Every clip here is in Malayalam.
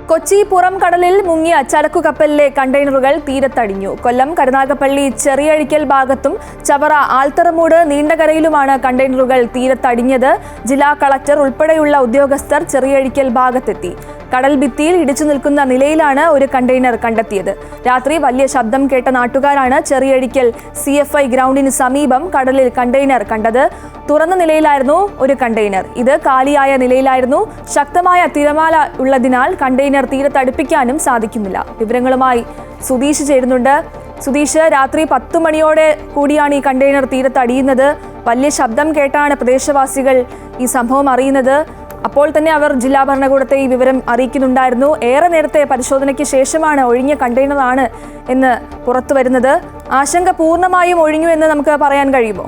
കൊച്ചി പുറം കടലിൽ മുങ്ങിയ ചരക്കു കപ്പലിലെ കണ്ടെയ്നറുകൾ തീരത്തടിഞ്ഞു. കൊല്ലം കരുനാഗപ്പള്ളി ചെറിയഴിക്കൽ ഭാഗത്തും ചവറ ആൽത്തറമൂട് നീണ്ടകരയിലുമാണ് കണ്ടെയ്നറുകൾ തീരത്തടിഞ്ഞത്. ജില്ലാ കളക്ടർ ഉൾപ്പെടെയുള്ള ഉദ്യോഗസ്ഥർ ചെറിയഴിക്കൽ ഭാഗത്തെത്തി. കടൽ ഭിത്തിയിൽ ഇടിച്ചു നിൽക്കുന്ന നിലയിലാണ് ഒരു കണ്ടെയ്നർ കണ്ടെത്തിയത്. രാത്രി വലിയ ശബ്ദം കേട്ട നാട്ടുകാരാണ് ചെറിയഴിക്കൽ CFI ഗ്രൗണ്ടിന് സമീപം കടലിൽ കണ്ടെയ്നർ കണ്ടത്. തുറന്ന നിലയിലായിരുന്നു ഒരു കണ്ടെയ്നർ. ഇത് കാലിയായ നിലയിലായിരുന്നു. ശക്തമായ തിരമാല ഉള്ളതിനാൽ കണ്ടെയ്നർ തീരത്തടുപ്പിക്കാനും സാധിക്കുന്നില്ല. വിവരങ്ങളുമായി സുധീഷ് ചേരുന്നുണ്ട്. സുധീഷ്, രാത്രി 10 മണിയോടെ കൂടിയാണ് ഈ കണ്ടെയ്നർ തീരത്തടിയുന്നത്. വലിയ ശബ്ദം കേട്ടാണ് പ്രദേശവാസികൾ ഈ സംഭവം അറിയുന്നത്. അപ്പോൾ തന്നെ അവർ ജില്ലാ ഭരണകൂടത്തെ ഈ വിവരം അറിയിക്കുന്നുണ്ടായിരുന്നു. ഏറെ നേരത്തെ പരിശോധനയ്ക്ക് ശേഷമാണ് ഒഴിഞ്ഞ കണ്ടെയ്നറാണ് എന്ന് പുറത്തു വരുന്നത്. ആശങ്ക പൂർണ്ണമായും ഒഴിഞ്ഞു എന്ന് നമുക്ക് പറയാൻ കഴിയുമോ?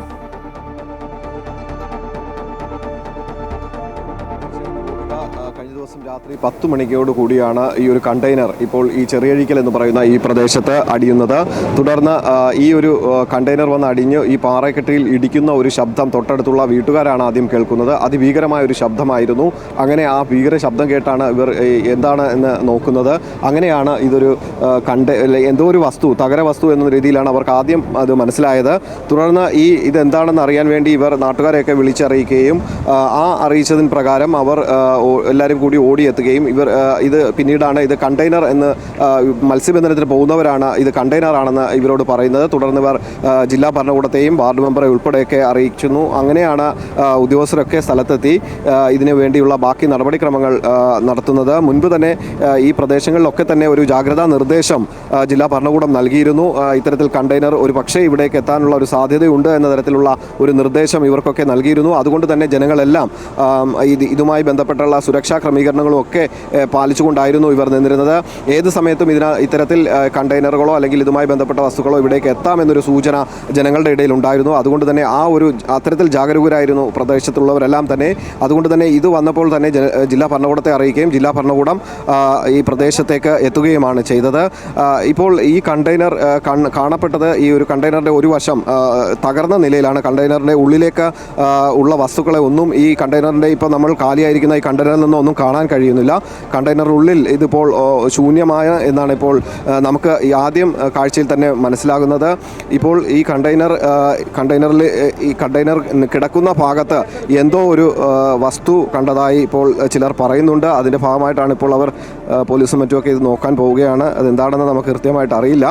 കഴിഞ്ഞ ദിവസം രാത്രി 10 മണിക്കോട് കൂടിയാണ് ഈ ഒരു കണ്ടെയ്നർ ഇപ്പോൾ ഈ ചെറിയഴിക്കൽ എന്ന് പറയുന്ന ഈ പ്രദേശത്ത് അടിയുന്നത്. തുടർന്ന് ഈ ഒരു കണ്ടെയ്നർ വന്ന് അടിഞ്ഞ് ഈ പാറക്കെട്ടിയിൽ ഇടിക്കുന്ന ഒരു ശബ്ദം തൊട്ടടുത്തുള്ള വീട്ടുകാരാണ് ആദ്യം കേൾക്കുന്നത്. അതിഭീകരമായ ഒരു ശബ്ദമായിരുന്നു. അങ്ങനെ ആ ഭീകര ശബ്ദം കേട്ടാണ് ഇവർ എന്താണ് എന്ന് നോക്കുന്നത്. അങ്ങനെയാണ് ഇതൊരു എന്തോ ഒരു വസ്തു, തകര വസ്തു എന്ന രീതിയിലാണ് അവർക്ക് ആദ്യം അത് മനസ്സിലായത്. തുടർന്ന് ഇതെന്താണെന്ന് അറിയാൻ വേണ്ടി ഇവർ നാട്ടുകാരെയൊക്കെ വിളിച്ചറിയിക്കുകയും ആ അറിയിച്ചതിന് പ്രകാരം അവർ എല്ലാവരും കൂടി ഓടിയെത്തുകയും ഇത് പിന്നീടാണ് ഇത് കണ്ടെയ്നർ എന്ന് മത്സ്യബന്ധനത്തിന് പോകുന്നവരാണ് ഇത് കണ്ടെയ്നർ ആണെന്ന് ഇവരോട് പറയുന്നത്. തുടർന്ന് ഇവർ ജില്ലാ ഭരണകൂടത്തെയും വാർഡ് മെമ്പറെ ഉൾപ്പെടെയൊക്കെ അറിയിക്കുന്നു. അങ്ങനെയാണ് ഉദ്യോഗസ്ഥരൊക്കെ സ്ഥലത്തെത്തി ഇതിനു വേണ്ടിയുള്ള ബാക്കി നടപടിക്രമങ്ങൾ നടത്തുന്നത്. മുൻപ് തന്നെ ഈ പ്രദേശങ്ങളിലൊക്കെ തന്നെ ഒരു ജാഗ്രതാ നിർദ്ദേശം ജില്ലാ ഭരണകൂടം നൽകിയിരുന്നു. ഇത്തരത്തിൽ കണ്ടെയ്നർ ഒരു പക്ഷേ ഇവിടേക്ക് എത്താനുള്ള ഒരു സാധ്യതയുണ്ട് എന്ന തരത്തിലുള്ള ഒരു നിർദ്ദേശം ഇവർക്കൊക്കെ നൽകിയിരുന്നു. അതുകൊണ്ട് തന്നെ ജനങ്ങളെല്ലാം ഇതുമായി ബന്ധപ്പെട്ടുള്ള സുരക്ഷാ ക്രമീകരണങ്ങളും ഒക്കെ പാലിച്ചുകൊണ്ടായിരുന്നു ഇവർ നിന്നിരുന്നത്. ഏത് സമയത്തും ഇത്തരത്തിൽ കണ്ടെയ്നറുകളോ അല്ലെങ്കിൽ ഇതുമായി ബന്ധപ്പെട്ട വസ്തുക്കളോ ഇവിടേക്ക് എത്താമെന്നൊരു സൂചന ജനങ്ങളുടെ ഇടയിൽ ഉണ്ടായിരുന്നു. അതുകൊണ്ട് തന്നെ അത്തരത്തിൽ ജാഗരൂകരായിരുന്നു പ്രദേശത്തുള്ളവരെല്ലാം തന്നെ. അതുകൊണ്ട് തന്നെ ഇത് വന്നപ്പോൾ തന്നെ ജില്ലാ ഭരണകൂടത്തെ അറിയിക്കുകയും ജില്ലാ ഭരണകൂടം ഈ പ്രദേശത്തേക്ക് എത്തുകയുമാണ് ചെയ്തത്. ഇപ്പോൾ ഈ കണ്ടെയ്നർ കാണപ്പെട്ടത് ഈ ഒരു കണ്ടെയ്നറിൻ്റെ ഒരു വശം തകർന്ന നിലയിലാണ്. കണ്ടെയ്നറിൻ്റെ ഉള്ളിലേക്ക് ഉള്ള വസ്തുക്കളെ ഒന്നും ഈ കണ്ടെയ്നറിൻ്റെ ഇപ്പോൾ നമ്മൾ കാലിയായിരിക്കുന്ന ഈ കണ്ടെയ്നറിൽ നിന്നൊന്നും കാണാൻ കഴിയുന്നില്ല. കണ്ടെയ്നറിനുള്ളിൽ ഇതിപ്പോൾ ശൂന്യമായ എന്നാണ് ഇപ്പോൾ നമുക്ക് ഈ ആദ്യം കാഴ്ചയിൽ തന്നെ മനസ്സിലാകുന്നത്. ഇപ്പോൾ ഈ കണ്ടെയ്നറിൽ ഈ കണ്ടെയ്നർ കിടക്കുന്ന ഭാഗത്ത് എന്തോ ഒരു വസ്തു കണ്ടതായി ഇപ്പോൾ ചിലർ പറയുന്നുണ്ട്. അതിൻ്റെ ഭാഗമായിട്ടാണ് ഇപ്പോൾ അവർ പോലീസും മറ്റുമൊക്കെ ഇത് നോക്കാൻ പോവുകയാണ്. അതെന്താണെന്ന് നമുക്ക് കൃത്യമായിട്ട് അറിയില്ല.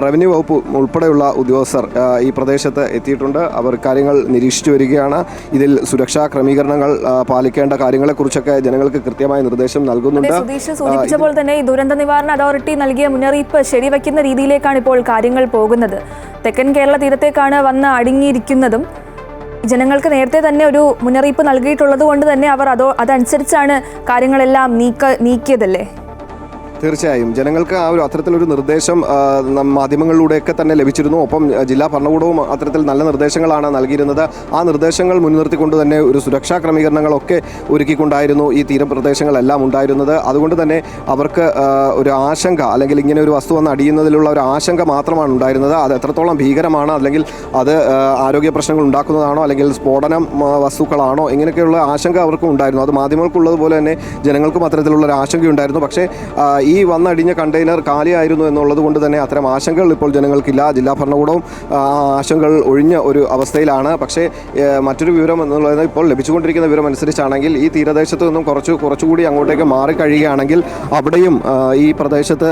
റവന്യൂ വകുപ്പ് ഉൾപ്പെടെയുള്ള ഉദ്യോഗസ്ഥർ ഈ പ്രദേശത്ത് എത്തിയിട്ടുണ്ട്. അവർ കാര്യങ്ങൾ നിരീക്ഷിച്ചു വരികയാണ്. ഇതിൽ സുരക്ഷാ ക്രമീകരണങ്ങൾ പാലിക്കേണ്ട കാര്യങ്ങളെക്കുറിച്ചൊക്കെ ജനങ്ങൾക്ക് കൃത്യമായ നിർദ്ദേശം നൽകുന്നുണ്ട്. സുധീഷ് സൂചിപ്പിച്ചപ്പോൾ തന്നെ ഈ ദുരന്ത നിവാരണ അതോറിറ്റി നൽകിയ മുന്നറിയിപ്പ് ശരിവയ്ക്കുന്ന രീതിയിലേക്കാണ് ഇപ്പോൾ കാര്യങ്ങൾ പോകുന്നത്. തെക്കൻ കേരള തീരത്തേക്കാണ് വന്ന് അടങ്ങിയിരിക്കുന്നതും ജനങ്ങൾക്ക് നേരത്തെ തന്നെ ഒരു മുന്നറിയിപ്പ് നൽകിയിട്ടുള്ളത് കൊണ്ട് തന്നെ അവർ അതനുസരിച്ചാണ് കാര്യങ്ങളെല്ലാം നീക്കിയതല്ലേ? തീർച്ചയായും ജനങ്ങൾക്ക് ആ ഒരു അത്തരത്തിലൊരു നിർദ്ദേശം മാധ്യമങ്ങളിലൂടെയൊക്കെ തന്നെ ലഭിച്ചിരുന്നു. ഒപ്പം ജില്ലാ ഭരണകൂടവും അത്തരത്തിൽ നല്ല നിർദ്ദേശങ്ങളാണ് നൽകിയിരുന്നത്. ആ നിർദ്ദേശങ്ങൾ മുൻനിർത്തിക്കൊണ്ട് തന്നെ ഒരു സുരക്ഷാ ക്രമീകരണങ്ങളൊക്കെ ഒരുക്കിക്കൊണ്ടായിരുന്നു ഈ തീരപ്രദേശങ്ങളെല്ലാം ഉണ്ടായിരുന്നത്. അതുകൊണ്ട് തന്നെ അവർക്ക് ഒരു ആശങ്ക അല്ലെങ്കിൽ ഇങ്ങനെ ഒരു വസ്തു വന്ന് അടിയുന്നതിലുള്ള ഒരു ആശങ്ക മാത്രമാണ് ഉണ്ടായിരുന്നത്. അത് എത്രത്തോളം ഭീകരമാണ്, അല്ലെങ്കിൽ അത് ആരോഗ്യ പ്രശ്നങ്ങൾ ഉണ്ടാക്കുന്നതാണോ, അല്ലെങ്കിൽ സ്ഫോടനം വസ്തുക്കളാണോ, ഇങ്ങനെയൊക്കെയുള്ള ആശങ്ക അവർക്കും ഉണ്ടായിരുന്നു. അത് മാധ്യമങ്ങൾക്കുള്ളതുപോലെ തന്നെ ജനങ്ങൾക്കും അത്തരത്തിലുള്ള ഒരു ആശങ്കയുണ്ടായിരുന്നു. പക്ഷേ ഈ വന്നടിഞ്ഞ കണ്ടെയ്നർ കാലിയായിരുന്നു എന്നുള്ളത് കൊണ്ട് തന്നെ അത്തരം ആശങ്കകൾ ഇപ്പോൾ ജനങ്ങൾക്കില്ല. ജില്ലാ ഭരണകൂടവും ആശങ്കകൾ ഒഴിഞ്ഞ ഒരു അവസ്ഥയിലാണ്. പക്ഷേ മറ്റൊരു വിവരം എന്നുള്ളത് ഇപ്പോൾ ലഭിച്ചുകൊണ്ടിരിക്കുന്ന വിവരം അനുസരിച്ചാണെങ്കിൽ ഈ തീരദേശത്ത് നിന്നും കുറച്ചുകൂടി അങ്ങോട്ടേക്ക് മാറിക്കഴിയുകയാണെങ്കിൽ അവിടെയും ഈ പ്രദേശത്ത്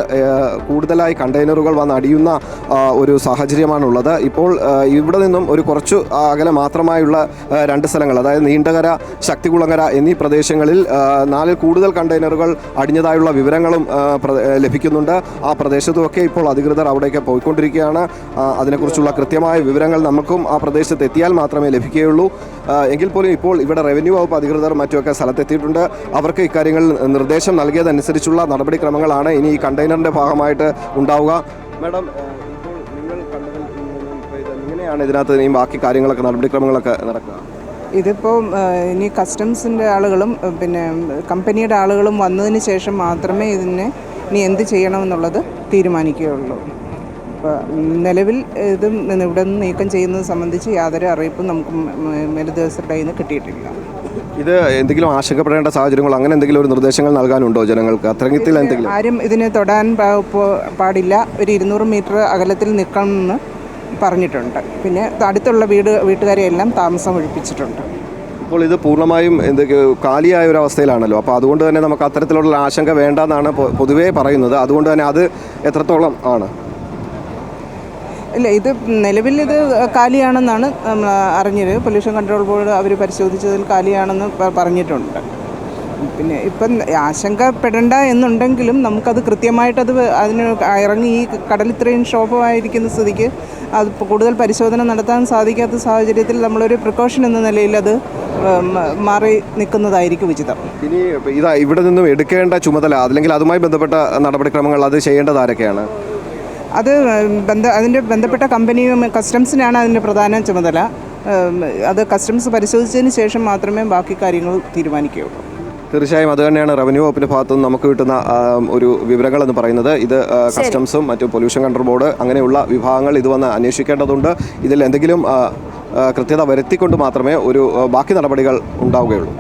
കൂടുതലായി കണ്ടെയ്നറുകൾ വന്ന് അടിയുന്ന ഒരു സാഹചര്യമാണുള്ളത്. ഇപ്പോൾ ഇവിടെ നിന്നും ഒരു കുറച്ചു അകലെ മാത്രമായുള്ള 2 സ്ഥലങ്ങൾ, അതായത് നീണ്ടകര, ശക്തികുളങ്ങര എന്നീ പ്രദേശങ്ങളിൽ 4 കൂടുതൽ കണ്ടെയ്നറുകൾ അടിഞ്ഞതായുള്ള വിവരങ്ങളും ലഭിക്കുന്നുണ്ട്. ആ പ്രദേശത്തുമൊക്കെ ഇപ്പോൾ അധികൃതർ അവിടേക്ക് പോയിക്കൊണ്ടിരിക്കുകയാണ്. അതിനെക്കുറിച്ചുള്ള കൃത്യമായ വിവരങ്ങൾ നമുക്കും ആ പ്രദേശത്ത് എത്തിയാൽ മാത്രമേ ലഭിക്കുകയുള്ളൂ. എങ്കിൽ പോലും ഇപ്പോൾ ഇവിടെ റവന്യൂ വകുപ്പ് അധികൃതർ മറ്റുമൊക്കെ സ്ഥലത്തെത്തിയിട്ടുണ്ട്. അവർക്ക് ഇക്കാര്യങ്ങൾ നിർദ്ദേശം നൽകിയതനുസരിച്ചുള്ള നടപടിക്രമങ്ങളാണ് ഇനി ഈ കണ്ടെയ്നറിൻ്റെ ഭാഗമായിട്ട് ഉണ്ടാവുക. മാഡം, ഇപ്പോൾ നിങ്ങൾ കണ്ടതിൽ എങ്ങനെയാണ് ഇതിനകത്ത് ഇനിയും ബാക്കി കാര്യങ്ങളൊക്കെ നടപടിക്രമങ്ങളൊക്കെ നടക്കുക? ഇതിപ്പോൾ ഇനി കസ്റ്റംസിൻ്റെ ആളുകളും പിന്നെ കമ്പനിയുടെ ആളുകളും വന്നതിന് ശേഷം മാത്രമേ ഇനി എന്ത് ചെയ്യണമെന്നുള്ളത് തീരുമാനിക്കുകയുള്ളൂ. അപ്പോൾ നിലവിൽ ഇത് ഇവിടെ നിന്ന് നീക്കം ചെയ്യുന്നത് സംബന്ധിച്ച് യാതൊരു അറിയിപ്പും നമുക്ക് മേലുദ്യോഗസ്ഥരുടെ കയ്യിൽ നിന്ന് കിട്ടിയിട്ടില്ല. ഇത് എന്തെങ്കിലും ആശങ്കപ്പെടേണ്ട സാഹചര്യങ്ങൾ അങ്ങനെ എന്തെങ്കിലും ഒരു നിർദ്ദേശങ്ങൾ നൽകാനുണ്ടോ ജനങ്ങൾക്ക് അത്തരത്തിൽ എന്തെങ്കിലും? ആരും ഇതിനെ തൊടാൻ പാടില്ല, ഒരു 200 മീറ്റർ അകലത്തിൽ നിൽക്കണമെന്ന് പറഞ്ഞിട്ടുണ്ട്. പിന്നെ അടുത്തുള്ള വീട്ടുകാരെ എല്ലാം താമസം ഒഴിപ്പിച്ചിട്ടുണ്ട്. ഇപ്പോൾ ഇത് പൂർണ്ണമായും കാലിയായ ഒരു അവസ്ഥയിലാണല്ലോ, അപ്പോൾ അതുകൊണ്ട് തന്നെ നമുക്ക് അത്തരത്തിലുള്ള ആശങ്ക വേണ്ടെന്നാണ് പൊതുവേ പറയുന്നത്. അതുകൊണ്ട് തന്നെ അത് എത്രത്തോളം ആണ്? ഇല്ല, ഇത് നിലവിൽ ഇത് കാലിയാണെന്നാണ് അറിഞ്ഞത്. പൊല്യൂഷൻ കൺട്രോൾ ബോർഡ് അവർ പരിശോധിച്ചതിൽ കാലിയാണെന്ന് പറഞ്ഞിട്ടുണ്ട്. പിന്നെ ഇപ്പം ആശങ്കപ്പെടേണ്ട എന്നുണ്ടെങ്കിലും നമുക്കത് കൃത്യമായിട്ടത് അതിന് ഇറങ്ങി ഈ കടൽ ഇത്രയും ക്ഷോഭമായിരിക്കുന്ന സ്ഥിതിക്ക് അത് കൂടുതൽ പരിശോധന നടത്താൻ സാധിക്കാത്ത സാഹചര്യത്തിൽ നമ്മളൊരു പ്രിക്കോഷൻ എന്ന നിലയിൽ അത് മാറി നിൽക്കുന്നതായിരിക്കും ഉചിതം. ഇനി ഇവിടെ നിന്നും എടുക്കേണ്ട ചുമതല അല്ലെങ്കിൽ അതുമായി ബന്ധപ്പെട്ട നടപടിക്രമങ്ങൾ അത് ചെയ്യേണ്ടത് ആരൊക്കെയാണ്? അത് അതിൻ്റെ ബന്ധപ്പെട്ട കമ്പനിയും കസ്റ്റംസിനാണ് അതിൻ്റെ പ്രധാന ചുമതല. അത് കസ്റ്റംസ് പരിശോധിച്ചതിന് ശേഷം മാത്രമേ ബാക്കി കാര്യങ്ങൾ തീരുമാനിക്കുകയുള്ളൂ. തീർച്ചയായും അത് തന്നെയാണ് റവന്യൂ വകുപ്പിൻ്റെ ഭാഗത്തുനിന്ന് നമുക്ക് കിട്ടുന്ന ഒരു വിവരങ്ങൾ എന്ന് പറയുന്നത്. ഇത് കസ്റ്റംസും മറ്റു പൊല്യൂഷൻ കൺട്രോൾ ബോർഡ് അങ്ങനെയുള്ള വിഭാഗങ്ങൾ ഇത് വന്ന് അന്വേഷിക്കേണ്ടതുണ്ട്. ഇതിൽ എന്തെങ്കിലും കൃത്യത വരുത്തിക്കൊണ്ട് മാത്രമേ ഒരു ബാക്കി നടപടികൾ ഉണ്ടാവുകയുള്ളൂ.